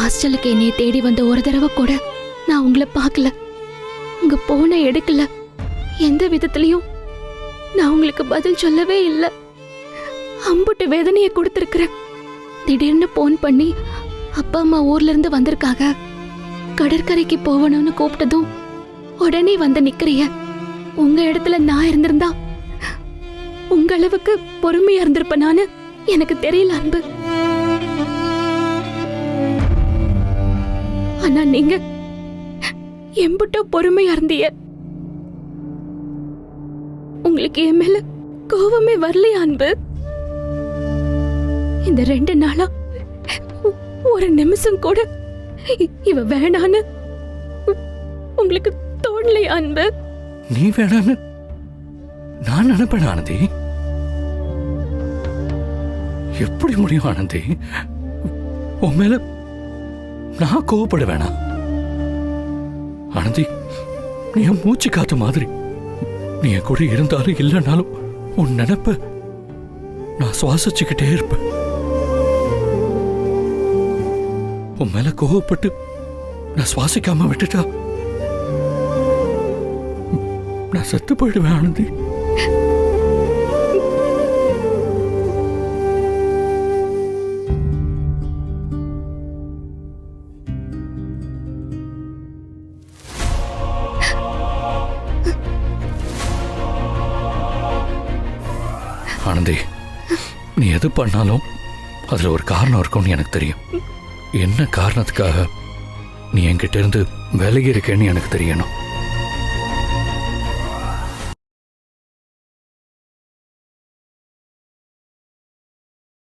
ஹாஸ்டலுக்கு என்னைய தேடி வந்த ஒரு தடவை கூட நான் உங்களை பார்க்கல, உங்க போனை எடுக்கல. எந்த விதத்திலையும் நான் உங்களுக்கு பதில் சொல்லவே இல்லை. அம்புட்டு வேதனையை கொடுத்துருக்கிறேன். திடீர்னு போன் பண்ணி அப்பா அம்மா ஊர்ல இருந்து வந்திருக்காங்க, கடற்கரைக்கு போகணும்னு கூப்பிட்டதும் உடனே வந்து நிக்கிறிய. உங்க இடத்துல நான் இருந்திருந்தா உங்க அளவுக்கு பொறுமையா இருந்திருப்பேனான்னு எனக்கு தெரியல அன்பு. ஆனா நீங்க எம்புட்டோ பொறுமையா இருந்தீங்க. உங்களுக்கு என் மேல கோபமே வரலையா அன்பு? இந்த 2 நாளா ஒரு நிமிஷம் கூட இவ வேணான்னு உங்களுக்கு தோணலையா அன்பு? நீ வேணான்னு நான் நினைப்பேன் ஆனந்தி. எப்படி முடியும் ஆனந்தி? உன் மேல நான் கோவப்பட வேணாம் ஆனந்தி. நீ என் மூச்சு காத்து மாதிரி. நீ என் கூட இருந்தாலும் இல்லைனாலும் உன் நினைப்ப நான் சுவாசிச்சுக்கிட்டே இருப்பேன். உன் மேல கோவப்பட்டு நான் சுவாசிக்காம விட்டுட்டா நான் செத்து போயிடுவேன் ஆனந்தி. ஆனந்தி, நீ எது பண்ணாலும் அதுல ஒரு காரணம் இருக்கும்னு எனக்கு தெரியும். என்ன காரணத்துக்காக நீ என்கிட்ட இருந்து விலகி இருக்கேன்னு எனக்கு தெரியணும்.